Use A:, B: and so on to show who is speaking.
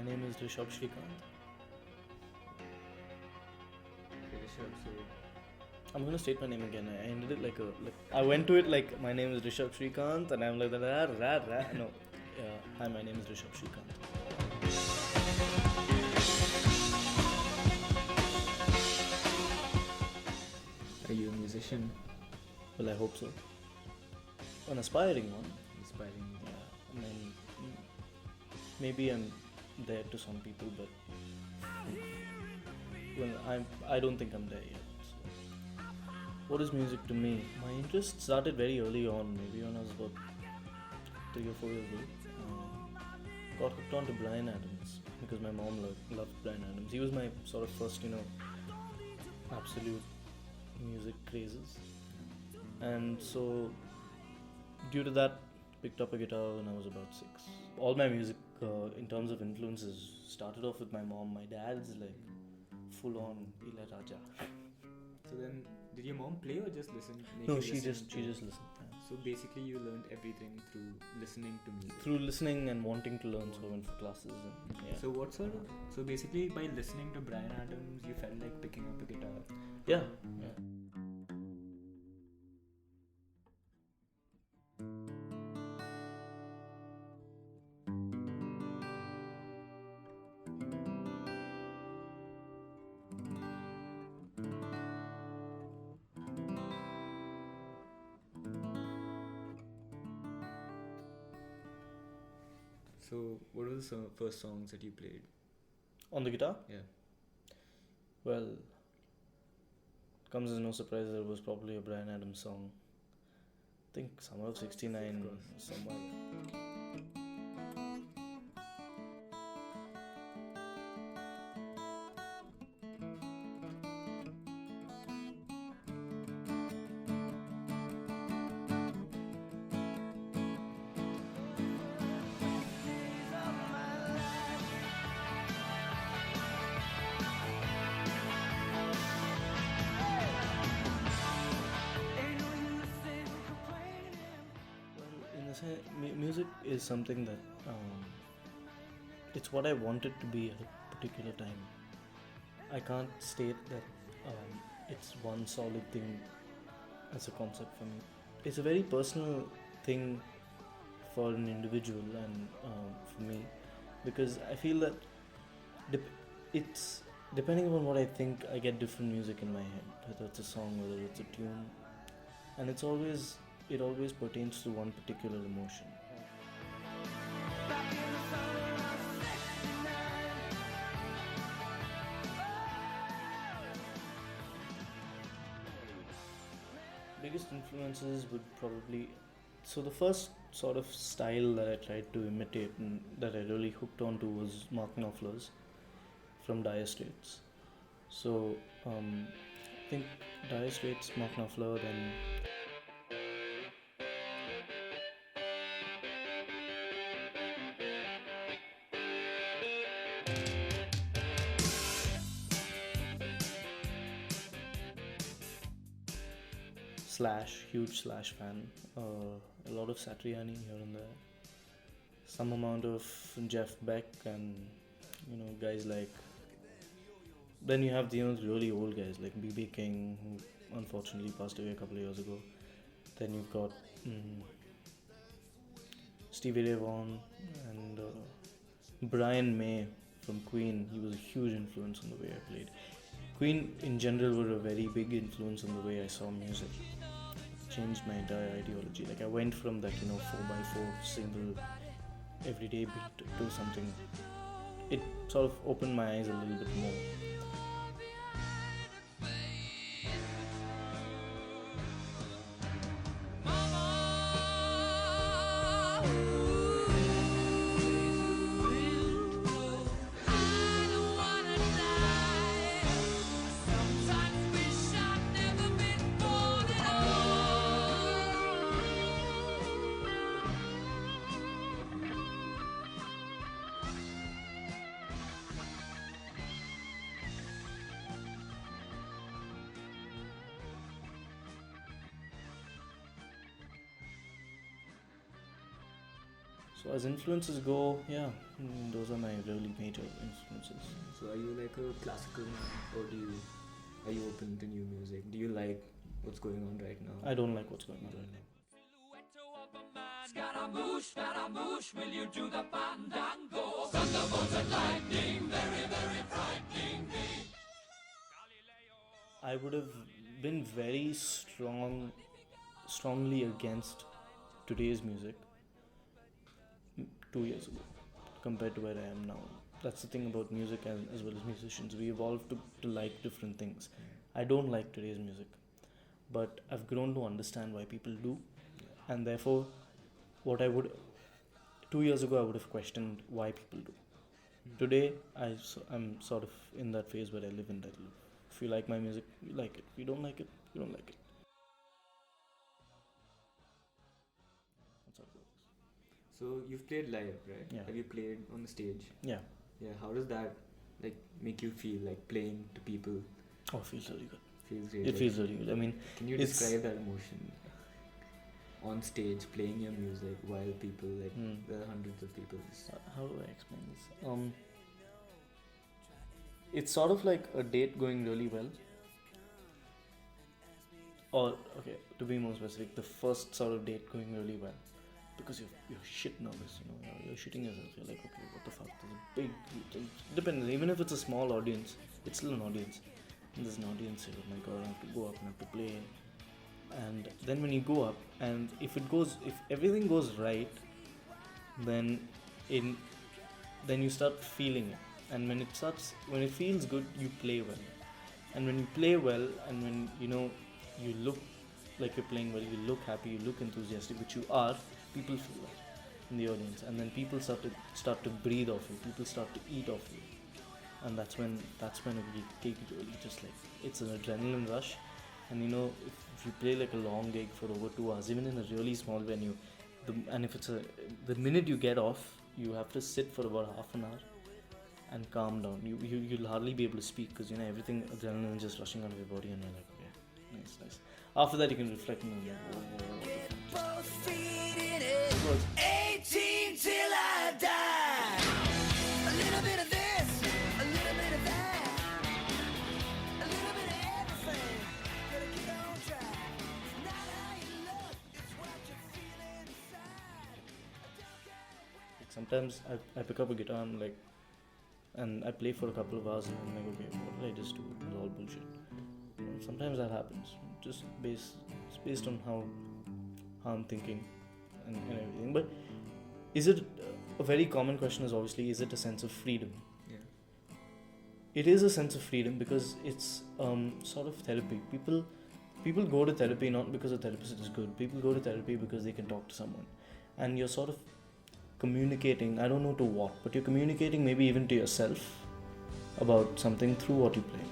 A: name is Rishab Shrikant.
B: Okay, Rishab, so
A: I'm gonna state my name again. I ended it like I went to it like my name is Rishab Shrikant, and I'm like no. Hi, my name is Rishab Shrikant.
B: are you a musician?
A: Well, I hope so. An aspiring one.
B: Inspiring.
A: Yeah, I mean, maybe I'm there to some people, but well, I don't think I'm there yet. So. What is music to me? My interest started very early on, maybe when I was about 3 or 4 years old. Got hooked on to Bryan Adams because my mom loved Bryan Adams. He was my sort of first, absolute music crazes. And so, due to that, picked up a guitar when I was about 6. All my music, in terms of influences, started off with my mom. My dad's like full-on Ilaiyaraaja.
B: So then, did your mom play or just listen?
A: No, she just listened. Yeah.
B: So basically, you learned everything through listening to music.
A: Through listening and wanting to learn, so I went for classes. And, yeah.
B: So what sort of? So basically, by listening to Bryan Adams, you felt like picking up a guitar.
A: Yeah.
B: So what were the first songs that you played?
A: On the guitar?
B: Yeah.
A: Well, it comes as no surprise that it was probably a Bryan Adams song. I think Summer of '69 or somewhere. Music is something that it's what I wanted to be at a particular time. I can't state that it's one solid thing as a concept for me. It's a very personal thing for an individual and for me, because I feel that it's depending on what I think, I get different music in my head, whether it's a song, whether it's a tune, and it always pertains to one particular emotion. Biggest influences would probably, so the first sort of style that I tried to imitate and that I really hooked onto was Mark Knopfler's from Dire Straits. So I think Dire Straits, Mark Knopfler, then huge Slash fan. A lot of Satriani here and there. Some amount of Jeff Beck and guys like. Then you have the really old guys like B.B. King, who unfortunately passed away a couple of years ago. Then you've got Stevie Ray Vaughan and Brian May from Queen. He was a huge influence on the way I played. Queen in general were a very big influence on the way I saw music. It changed my entire ideology. Like I went from that 4x4 single everyday beat to something. It sort of opened my eyes a little bit more. So as influences go, yeah, those are my really major influences.
B: So are you like a classical man, or are you open to new music? Do you like what's going on right now?
A: I don't like what's going
B: You
A: on
B: don't
A: right now.
C: Scaramouche, Scaramouche, will you do the fandango? Thunderbolts and lightning, very, very frightening me.
A: I would have been very strongly against today's music 2 years ago compared to where I am now. That's the thing about music as well as musicians. We evolve to like different things. I don't like today's music, but I've grown to understand why people do, and therefore, what I would 2 years ago I would have questioned why people do. Today I'm sort of in that phase where I live and let live. If you like my music, you like it. If you don't like it, you don't like it. That's how it works.
B: So you've played live, right?
A: Yeah.
B: Have you played on the stage?
A: Yeah.
B: Yeah. How does that like make you feel, like playing to people?
A: Oh, it feels really good.
B: Feels really
A: It feels really good. I mean,
B: Can you
A: it's-
B: describe that emotion? On stage, playing your music while people, like there are hundreds of people.
A: how do I explain this? It's sort of like a date going really well. Or, okay, to be more specific, the first sort of date going really well. Because you're shit nervous, you know, you're shitting yourself. You're like, okay, what the fuck? There's a big, depends. Even if it's a small audience, it's still an audience. And there's an audience here. Oh my god, I have to go up and I have to play. And then when you go up, and if everything goes right, then you start feeling it. And when it feels good, you play well. And when you play well, and when you look like you're playing well, you look happy, you look enthusiastic, which you are, people feel that in the audience, and then people start to breathe off you, people start to eat off you, and that's when a gig really just like, it's an adrenaline rush. And if you play like a long gig for over 2 hours, even in a really small venue, and if it's the minute you get off, you have to sit for about half an hour and calm down. You'll hardly be able to speak because everything, adrenaline is just rushing out of your body, and you're like, okay, nice. After that, you can reflect on it.
C: Both feet in it. 18 till I die. A little bit of this, a little bit of that, a little bit of everything. Gotta get on track. It's not how you look, it's what you feel inside.
A: Like sometimes I pick up a guitar and I play for a couple of hours, and I'm like, okay, what did I just do? It's all bullshit. Sometimes that happens, just based on how I'm thinking and everything. But is it a very common question? Is obviously, is it a sense of freedom?
B: Yeah.
A: It is a sense of freedom because it's sort of therapy. People go to therapy not because a therapist is good. People go to therapy because they can talk to someone, and you're sort of communicating. I don't know to what, but you're communicating maybe even to yourself about something through what you play.